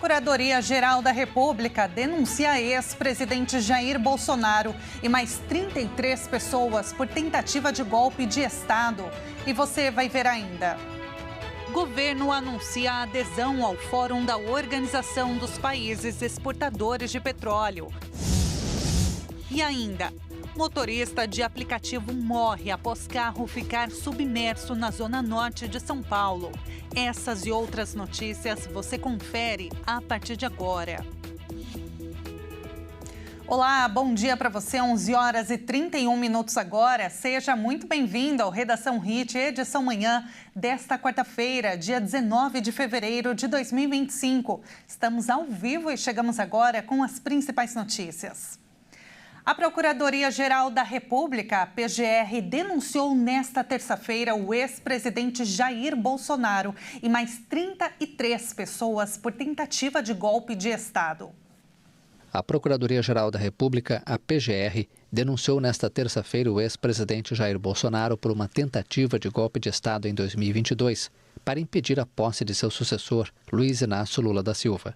Procuradoria-Geral da República denuncia ex-presidente Jair Bolsonaro e mais 33 pessoas por tentativa de golpe de Estado. E você vai ver ainda. Governo anuncia a adesão ao Fórum da Organização dos Países Exportadores de Petróleo. E ainda, motorista de aplicativo morre após carro ficar submerso na zona norte de São Paulo. Essas e outras notícias você confere a partir de agora. Olá, bom dia para você, 11 horas e 31 minutos agora. Seja muito bem-vindo ao Redação Hit, edição manhã desta quarta-feira, dia 19 de fevereiro de 2025. Estamos ao vivo e chegamos agora com as principais notícias. A Procuradoria-Geral da República, a PGR, denunciou nesta terça-feira o ex-presidente Jair Bolsonaro e mais 33 pessoas por tentativa de golpe de Estado. A Procuradoria-Geral da República, a PGR, denunciou nesta terça-feira o ex-presidente Jair Bolsonaro por uma tentativa de golpe de Estado em 2022, para impedir a posse de seu sucessor, Luiz Inácio Lula da Silva.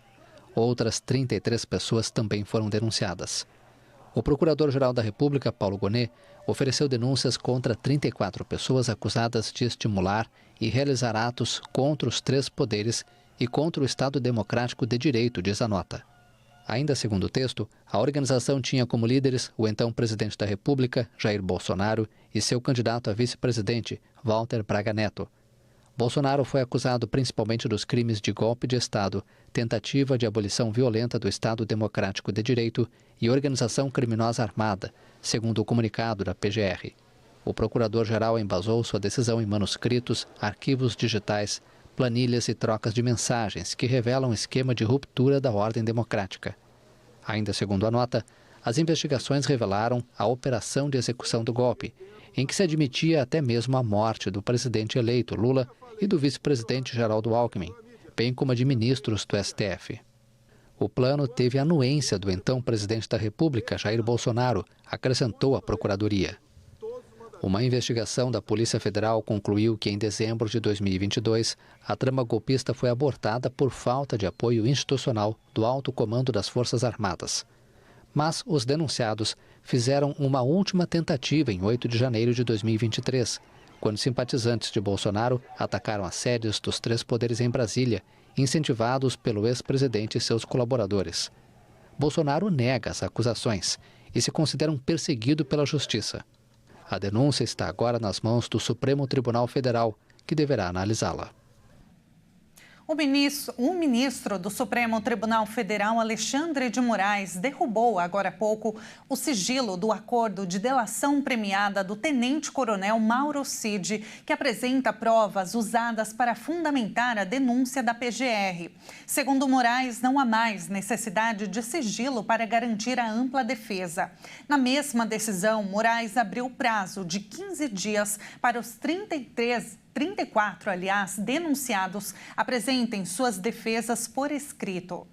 Outras 33 pessoas também foram denunciadas. O Procurador-Geral da República, Paulo Gonet, ofereceu denúncias contra 34 pessoas acusadas de estimular e realizar atos contra os três poderes e contra o Estado Democrático de Direito, diz a nota. Ainda segundo o texto, a organização tinha como líderes o então presidente da República, Jair Bolsonaro, e seu candidato a vice-presidente, Walter Braga Neto. Bolsonaro foi acusado principalmente dos crimes de golpe de Estado, tentativa de abolição violenta do Estado Democrático de Direito e organização criminosa armada, segundo o comunicado da PGR. O procurador-geral embasou sua decisão em manuscritos, arquivos digitais, planilhas e trocas de mensagens que revelam esquema de ruptura da ordem democrática. Ainda segundo a nota, as investigações revelaram a operação de execução do golpe, em que se admitia até mesmo a morte do presidente eleito Lula e do vice-presidente Geraldo Alckmin, bem como a de ministros do STF. O plano teve a anuência do então presidente da República, Jair Bolsonaro, acrescentou a Procuradoria. Uma investigação da Polícia Federal concluiu que em dezembro de 2022, a trama golpista foi abortada por falta de apoio institucional do alto comando das Forças Armadas. Mas os denunciados fizeram uma última tentativa em 8 de janeiro de 2023, quando simpatizantes de Bolsonaro atacaram as sedes dos três poderes em Brasília, incentivados pelo ex-presidente e seus colaboradores. Bolsonaro nega as acusações e se considera um perseguido pela Justiça. A denúncia está agora nas mãos do Supremo Tribunal Federal, que deverá analisá-la. O ministro do Supremo Tribunal Federal, Alexandre de Moraes, derrubou agora há pouco o sigilo do acordo de delação premiada do tenente-coronel Mauro Cid, que apresenta provas usadas para fundamentar a denúncia da PGR. Segundo Moraes, não há mais necessidade de sigilo para garantir a ampla defesa. Na mesma decisão, Moraes abriu prazo de 15 dias para os 34, denunciados apresentem suas defesas por escrito.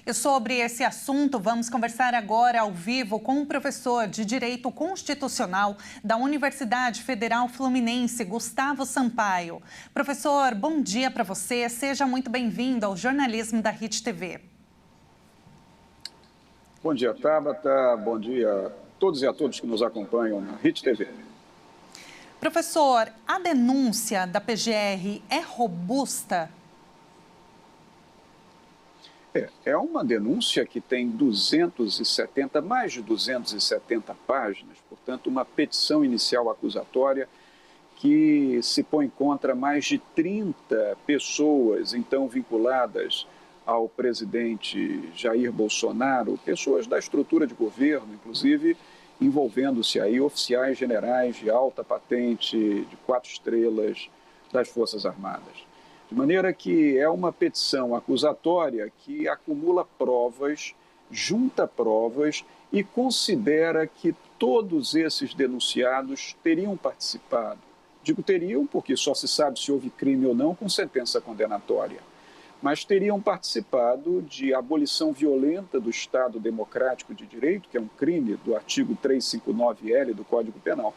E sobre esse assunto, vamos conversar agora ao vivo com o professor de Direito Constitucional da Universidade Federal Fluminense, Gustavo Sampaio. Professor, bom dia para você. Seja muito bem-vindo ao jornalismo da Hit TV. Bom dia, Tabata. Bom dia a todos e a todos que nos acompanham na Hit TV. Professor, a denúncia da PGR é robusta? É uma denúncia que tem mais de 270 páginas, portanto, uma petição inicial acusatória que se põe contra mais de 30 pessoas, então, vinculadas ao presidente Jair Bolsonaro, pessoas da estrutura de governo, inclusive, envolvendo-se aí oficiais generais de alta patente, de 4 estrelas das Forças Armadas. De maneira que é uma petição acusatória que acumula provas, junta provas e considera que todos esses denunciados teriam participado. Digo teriam porque só se sabe se houve crime ou não com sentença condenatória. Mas teriam participado de abolição violenta do Estado Democrático de Direito, que é um crime do artigo 359-L do Código Penal,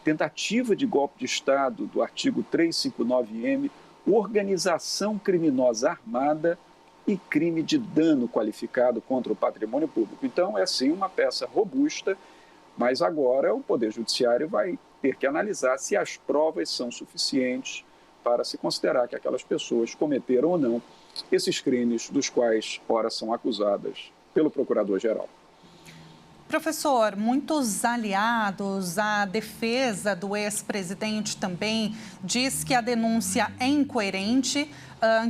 tentativa de golpe de Estado do artigo 359-M, organização criminosa armada e crime de dano qualificado contra o patrimônio público. Então, é sim uma peça robusta, mas agora o Poder Judiciário vai ter que analisar se as provas são suficientes para se considerar que aquelas pessoas cometeram ou não esses crimes dos quais, ora, são acusadas pelo Procurador-Geral. Professor, muitos aliados, a defesa do ex-presidente também diz que a denúncia é incoerente,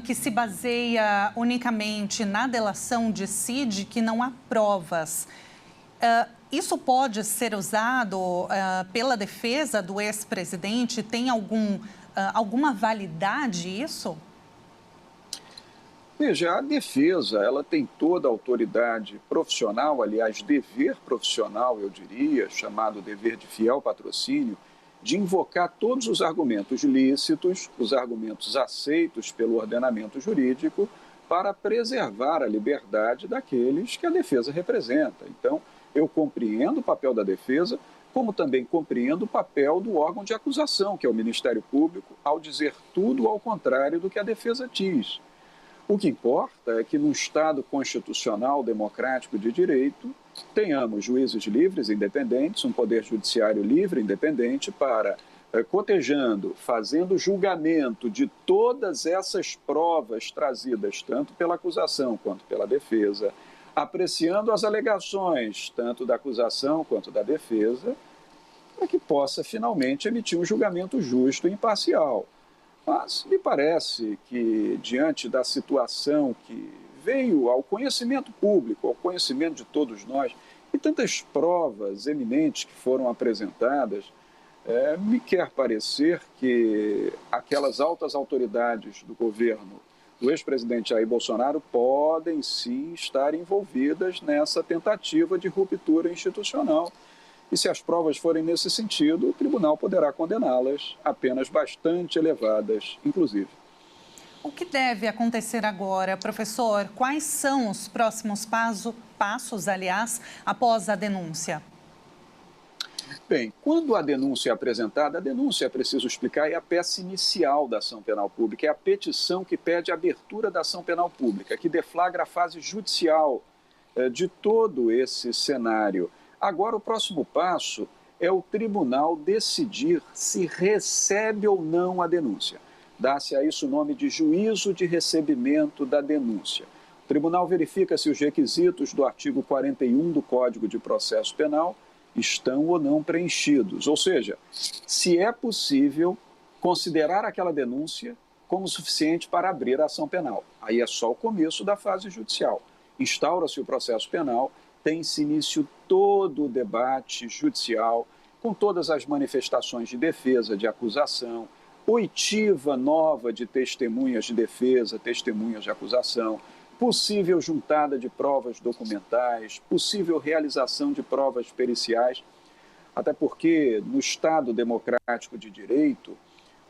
que se baseia unicamente na delação de Cid, que não há provas. Isso pode ser usado pela defesa do ex-presidente? Tem alguma validade isso? Veja, a defesa, ela tem toda a autoridade profissional, aliás, dever profissional, eu diria, chamado dever de fiel patrocínio, de invocar todos os argumentos lícitos, os argumentos aceitos pelo ordenamento jurídico, para preservar a liberdade daqueles que a defesa representa. Então, eu compreendo o papel da defesa, como também compreendo o papel do órgão de acusação, que é o Ministério Público, ao dizer tudo ao contrário do que a defesa diz. O que importa é que, num Estado constitucional democrático de direito, tenhamos juízes livres e independentes, um poder judiciário livre e independente para, cotejando, fazendo julgamento de todas essas provas trazidas tanto pela acusação quanto pela defesa, apreciando as alegações tanto da acusação quanto da defesa, para que possa finalmente emitir um julgamento justo e imparcial. Mas me parece que, diante da situação que veio ao conhecimento público, ao conhecimento de todos nós, e tantas provas eminentes que foram apresentadas, me quer parecer que aquelas altas autoridades do governo do ex-presidente Jair Bolsonaro podem sim estar envolvidas nessa tentativa de ruptura institucional. E se as provas forem nesse sentido, o tribunal poderá condená-las a penas bastante elevadas, inclusive. O que deve acontecer agora, professor? Quais são os próximos passos, após a denúncia? Bem, quando a denúncia é apresentada, a denúncia, é preciso explicar, é a peça inicial da ação penal pública, é a petição que pede a abertura da ação penal pública, que deflagra a fase judicial de todo esse cenário. Agora, o próximo passo é o tribunal decidir se recebe ou não a denúncia. Dá-se a isso o nome de juízo de recebimento da denúncia. O tribunal verifica se os requisitos do artigo 41 do Código de Processo Penal estão ou não preenchidos. Ou seja, se é possível considerar aquela denúncia como suficiente para abrir a ação penal. Aí é só o começo da fase judicial. Instaura-se o processo penal, tem-se início todo o debate judicial, com todas as manifestações de defesa, de acusação, oitiva nova de testemunhas de defesa, testemunhas de acusação, possível juntada de provas documentais, possível realização de provas periciais, até porque no Estado democrático de direito,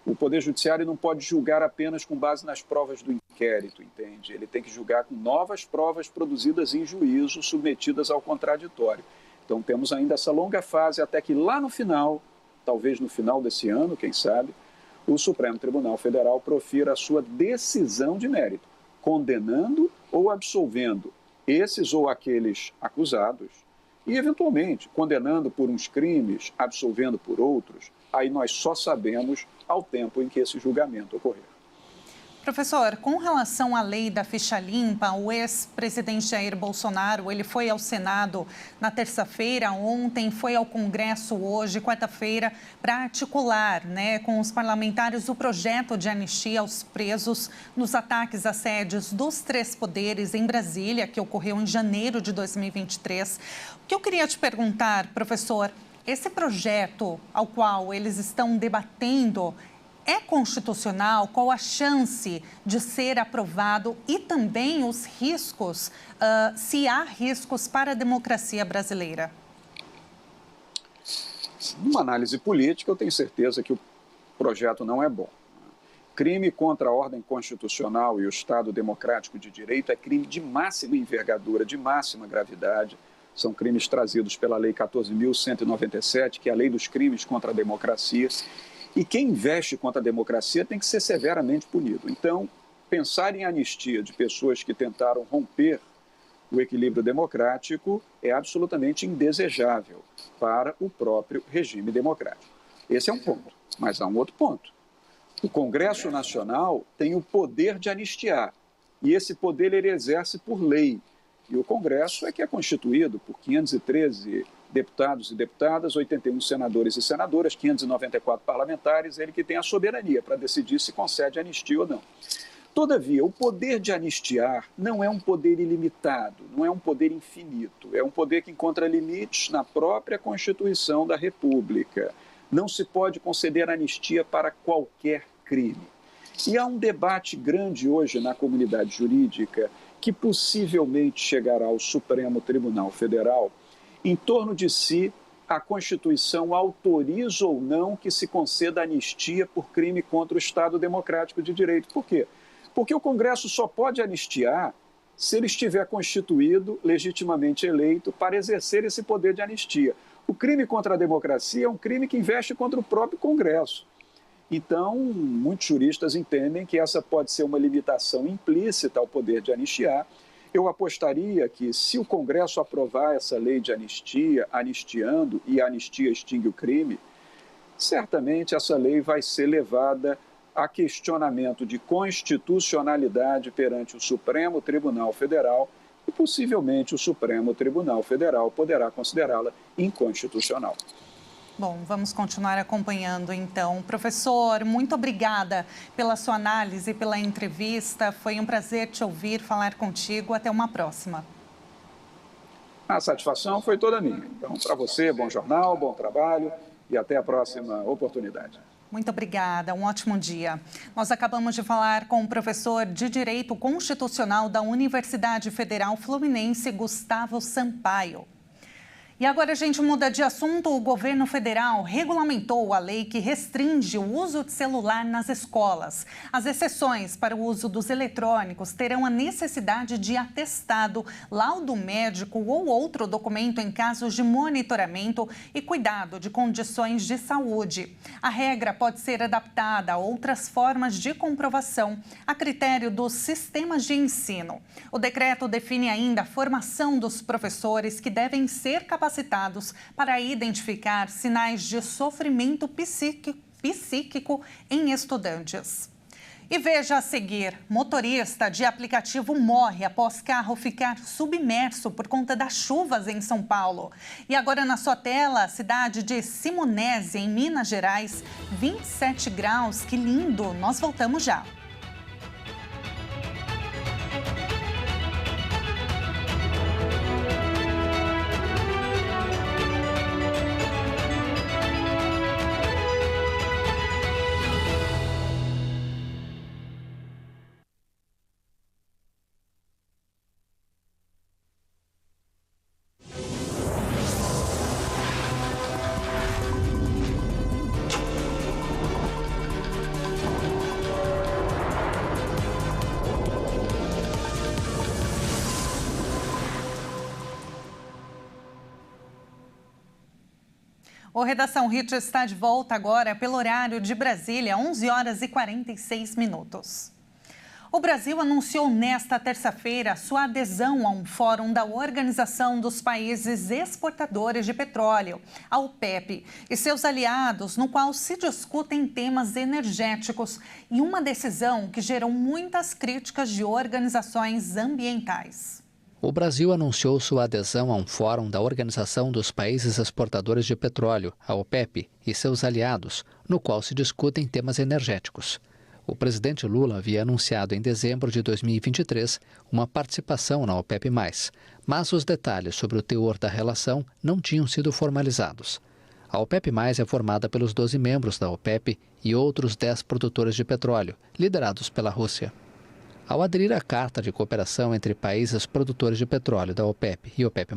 o Poder Judiciário não pode julgar apenas com base nas provas do inquérito, entende? Ele tem que julgar com novas provas produzidas em juízo, submetidas ao contraditório. Então temos ainda essa longa fase até que lá no final, talvez no final desse ano, quem sabe, o Supremo Tribunal Federal profira a sua decisão de mérito, condenando ou absolvendo esses ou aqueles acusados e, eventualmente, condenando por uns crimes, absolvendo por outros. Aí nós só sabemos ao tempo em que esse julgamento ocorrer. Professor, com relação à lei da ficha limpa, o ex-presidente Jair Bolsonaro, ele foi ao Senado na terça-feira, ontem, foi ao Congresso hoje, quarta-feira, para articular, com os parlamentares o projeto de anistia aos presos nos ataques a sedes dos três poderes em Brasília, que ocorreu em janeiro de 2023. O que eu queria te perguntar, professor, esse projeto ao qual eles estão debatendo é constitucional? Qual a chance de ser aprovado e também os riscos, se há riscos para a democracia brasileira? Numa análise política, eu tenho certeza que o projeto não é bom. Crime contra a ordem constitucional e o Estado democrático de direito é crime de máxima envergadura, de máxima gravidade. São crimes trazidos pela Lei 14.197, que é a lei dos crimes contra a democracia. E quem investe contra a democracia tem que ser severamente punido. Então, pensar em anistia de pessoas que tentaram romper o equilíbrio democrático é absolutamente indesejável para o próprio regime democrático. Esse é um ponto, mas há um outro ponto. O Congresso Nacional tem o poder de anistiar, e esse poder ele exerce por lei. E o Congresso é que é constituído por 513 deputados e deputadas, 81 senadores e senadoras, 594 parlamentares, ele que tem a soberania para decidir se concede anistia ou não. Todavia, o poder de anistiar não é um poder ilimitado, não é um poder infinito, é um poder que encontra limites na própria Constituição da República. Não se pode conceder anistia para qualquer crime. E há um debate grande hoje na comunidade jurídica que possivelmente chegará ao Supremo Tribunal Federal em torno de se a Constituição autoriza ou não que se conceda anistia por crime contra o Estado Democrático de Direito. Por quê? Porque o Congresso só pode anistiar se ele estiver constituído, legitimamente eleito, para exercer esse poder de anistia. O crime contra a democracia é um crime que investe contra o próprio Congresso. Então, muitos juristas entendem que essa pode ser uma limitação implícita ao poder de anistiar. Eu apostaria que, se o Congresso aprovar essa lei de anistia, anistiando, e a anistia extingue o crime, certamente essa lei vai ser levada a questionamento de constitucionalidade perante o Supremo Tribunal Federal e, possivelmente, o Supremo Tribunal Federal poderá considerá-la inconstitucional. Bom, vamos continuar acompanhando, então. Professor, muito obrigada pela sua análise, pela entrevista. Foi um prazer te ouvir, falar contigo. Até uma próxima. A satisfação foi toda minha. Então, para você, bom jornal, bom trabalho e até a próxima oportunidade. Muito obrigada, um ótimo dia. Nós acabamos de falar com o professor de Direito Constitucional da Universidade Federal Fluminense, Gustavo Sampaio. E agora a gente muda de assunto. O governo federal regulamentou a lei que restringe o uso de celular nas escolas. As exceções para o uso dos eletrônicos terão a necessidade de atestado, laudo médico ou outro documento em casos de monitoramento e cuidado de condições de saúde. A regra pode ser adaptada a outras formas de comprovação, a critério dos sistemas de ensino. O decreto define ainda a formação dos professores que devem ser capacitados para identificar sinais de sofrimento psíquico em estudantes. E veja a seguir, motorista de aplicativo morre após carro ficar submerso por conta das chuvas em São Paulo. E agora na sua tela, a cidade de Simonésia, em Minas Gerais, 27 graus, que lindo! Nós voltamos já. O Redação Hit está de volta agora pelo horário de Brasília, 11 horas e 46 minutos. O Brasil anunciou nesta terça-feira sua adesão a um fórum da Organização dos Países Exportadores de Petróleo, a OPEP, e seus aliados, no qual se discutem temas energéticos e uma decisão que gerou muitas críticas de organizações ambientais. O Brasil anunciou sua adesão a um fórum da Organização dos Países Exportadores de Petróleo, a OPEP, e seus aliados, no qual se discutem temas energéticos. O presidente Lula havia anunciado em dezembro de 2023 uma participação na OPEP+, mas os detalhes sobre o teor da relação não tinham sido formalizados. A OPEP+, é formada pelos 12 membros da OPEP e outros 10 produtores de petróleo, liderados pela Rússia. Ao aderir à Carta de Cooperação entre países produtores de petróleo da OPEP e OPEP+,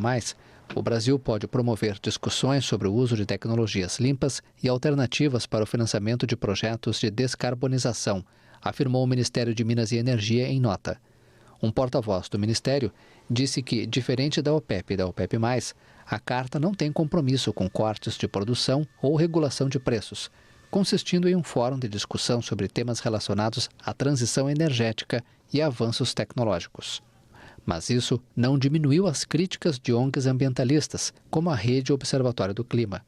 o Brasil pode promover discussões sobre o uso de tecnologias limpas e alternativas para o financiamento de projetos de descarbonização, afirmou o Ministério de Minas e Energia em nota. Um porta-voz do Ministério disse que, diferente da OPEP e da OPEP+, a carta não tem compromisso com cortes de produção ou regulação de preços. consistindo em um fórum de discussão sobre temas relacionados à transição energética e avanços tecnológicos. Mas isso não diminuiu as críticas de ONGs ambientalistas, como a Rede Observatório do Clima.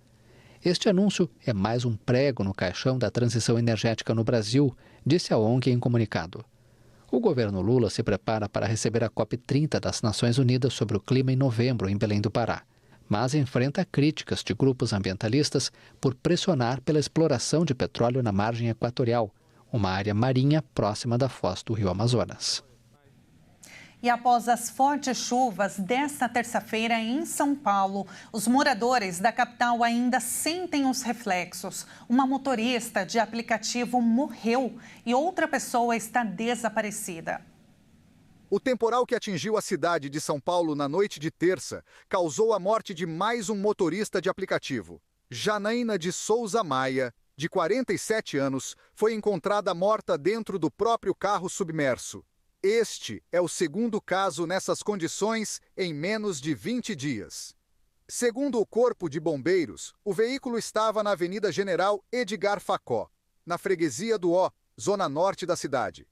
Este anúncio é mais um prego no caixão da transição energética no Brasil, disse a ONG em comunicado. O governo Lula se prepara para receber a COP30 das Nações Unidas sobre o clima em novembro, em Belém do Pará, mas enfrenta críticas de grupos ambientalistas por pressionar pela exploração de petróleo na margem equatorial, uma área marinha próxima da foz do Rio Amazonas. E após as fortes chuvas desta terça-feira em São Paulo, os moradores da capital ainda sentem os reflexos. Uma motorista de aplicativo morreu e outra pessoa está desaparecida. O temporal que atingiu a cidade de São Paulo na noite de terça causou a morte de mais um motorista de aplicativo. Janaína de Souza Maia, de 47 anos, foi encontrada morta dentro do próprio carro submerso. Este é o segundo caso nessas condições em menos de 20 dias. Segundo o Corpo de Bombeiros, o veículo estava na Avenida General Edgar Facó, na freguesia do Ó, zona norte da cidade.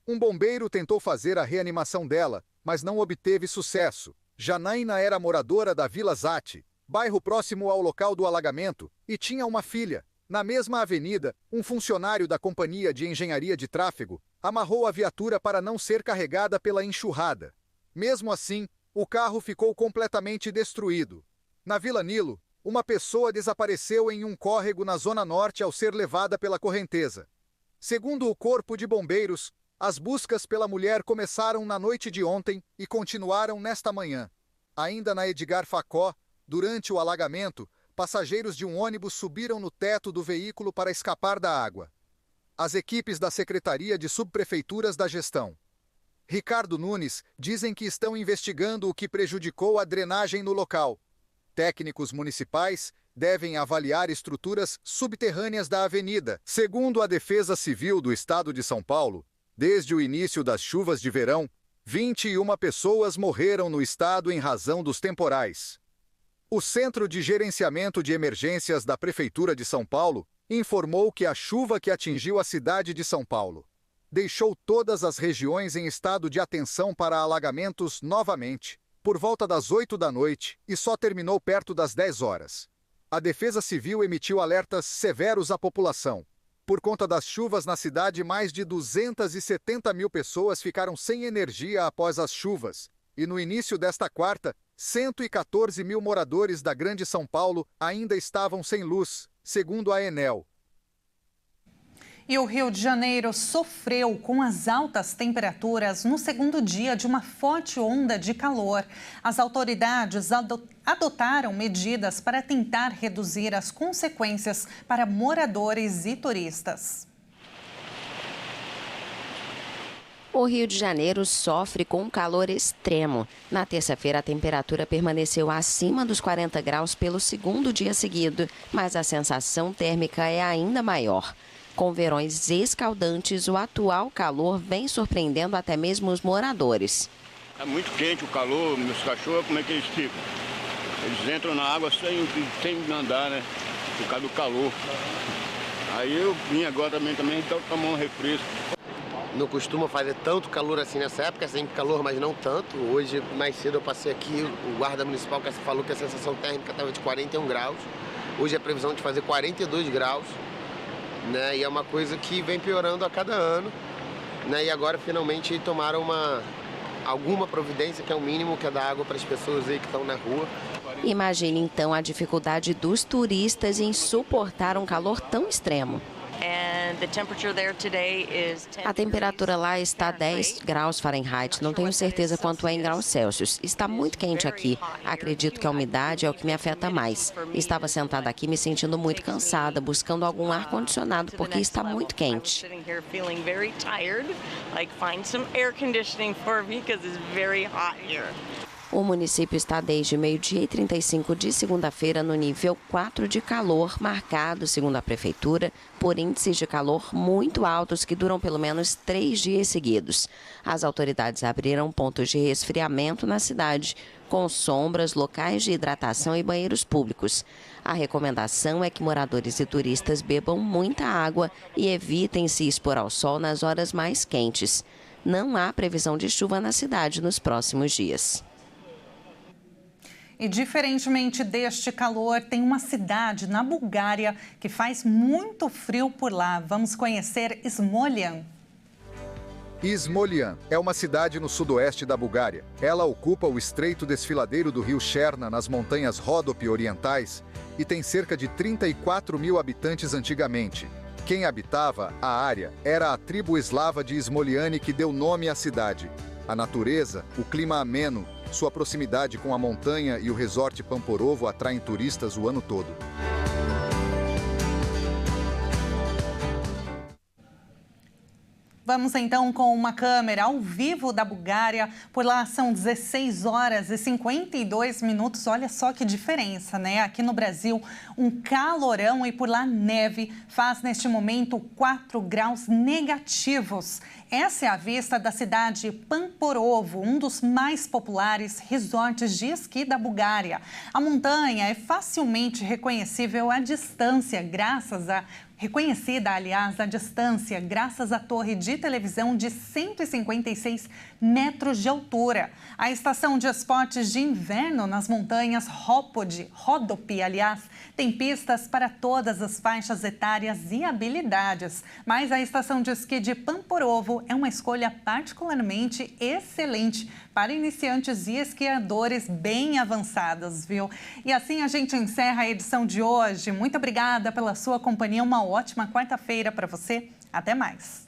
Um bombeiro tentou fazer a reanimação dela, mas não obteve sucesso. Janaína era moradora da Vila Zate, bairro próximo ao local do alagamento, e tinha uma filha. Na mesma avenida, um funcionário da Companhia de Engenharia de Tráfego amarrou a viatura para não ser carregada pela enxurrada. Mesmo assim, o carro ficou completamente destruído. Na Vila Nilo, uma pessoa desapareceu em um córrego na Zona Norte ao ser levada pela correnteza. Segundo o Corpo de Bombeiros, as buscas pela mulher começaram na noite de ontem e continuaram nesta manhã. Ainda na Edgar Facó, durante o alagamento, passageiros de um ônibus subiram no teto do veículo para escapar da água. As equipes da Secretaria de Subprefeituras da Gestão Ricardo Nunes dizem que estão investigando o que prejudicou a drenagem no local. Técnicos municipais devem avaliar estruturas subterrâneas da avenida. Segundo a Defesa Civil do Estado de São Paulo, desde o início das chuvas de verão, 21 pessoas morreram no estado em razão dos temporais. O Centro de Gerenciamento de Emergências da Prefeitura de São Paulo informou que a chuva que atingiu a cidade de São Paulo deixou todas as regiões em estado de atenção para alagamentos novamente, por volta das 8 da noite, e só terminou perto das 10 horas. A Defesa Civil emitiu alertas severos à população. Por conta das chuvas na cidade, mais de 270 mil pessoas ficaram sem energia após as chuvas, e no início desta quarta, 114 mil moradores da Grande São Paulo ainda estavam sem luz, segundo a Enel. E o Rio de Janeiro sofreu com as altas temperaturas no segundo dia de uma forte onda de calor. As autoridades adotaram medidas para tentar reduzir as consequências para moradores e turistas. O Rio de Janeiro sofre com um calor extremo. Na terça-feira, a temperatura permaneceu acima dos 40 graus pelo segundo dia seguido, mas a sensação térmica é ainda maior. Com verões escaldantes, o atual calor vem surpreendendo até mesmo os moradores. É muito quente o calor, meus cachorros, como é que eles ficam? Eles entram na água sem andar, né? Por causa do calor. Aí eu vim agora também tomar um refresco. Não costuma fazer tanto calor assim nessa época, é sempre calor, mas não tanto. Hoje, mais cedo, eu passei aqui, o guarda municipal falou que a sensação térmica estava de 41 graus. Hoje a previsão de fazer 42 graus, né? E é uma coisa que vem piorando a cada ano, né? E agora, finalmente, tomaram alguma providência, que é o mínimo, que é dar água para as pessoas aí que estão na rua. Imagine, então, a dificuldade dos turistas em suportar um calor tão extremo. A temperatura lá está 10 graus Fahrenheit, não tenho certeza quanto é em graus Celsius. Está muito quente aqui. Acredito que a umidade é o que me afeta mais. Estava sentada aqui me sentindo muito cansada, buscando algum ar-condicionado, porque está muito quente. O município está desde meio-dia e 35 de segunda-feira no nível 4 de calor, marcado, segundo a Prefeitura, por índices de calor muito altos que duram pelo menos 3 dias seguidos. As autoridades abriram pontos de resfriamento na cidade, com sombras, locais de hidratação e banheiros públicos. A recomendação é que moradores e turistas bebam muita água e evitem se expor ao sol nas horas mais quentes. Não há previsão de chuva na cidade nos próximos dias. E diferentemente deste calor, tem uma cidade na Bulgária que faz muito frio por lá. Vamos conhecer Smoljan. Smoljan é uma cidade no sudoeste da Bulgária. Ela ocupa o estreito desfiladeiro do rio Cherna, nas montanhas Ródope orientais, e tem cerca de 34 mil habitantes antigamente. Quem habitava a área era a tribo eslava de Smoljan, que deu nome à cidade. A natureza, o clima ameno, sua proximidade com a montanha e o resort Pamporovo atraem turistas o ano todo. Vamos então com uma câmera ao vivo da Bulgária. Por lá são 16 horas e 52 minutos. Olha só que diferença, né? Aqui no Brasil, um calorão e por lá neve faz neste momento 4 graus negativos. Essa é a vista da cidade Pamporovo, um dos mais populares resorts de esqui da Bulgária. A montanha é facilmente reconhecível à distância, reconhecida, aliás, à distância, graças à torre de televisão de 156 metros de altura. A estação de esportes de inverno nas montanhas Ródope, aliás, tem pistas para todas as faixas etárias e habilidades. Mas a estação de esqui de Pamporovo é uma escolha particularmente excelente para iniciantes e esquiadores bem avançados, viu? E assim a gente encerra a edição de hoje. Muito obrigada pela sua companhia. Uma ótima quarta-feira para você. Até mais.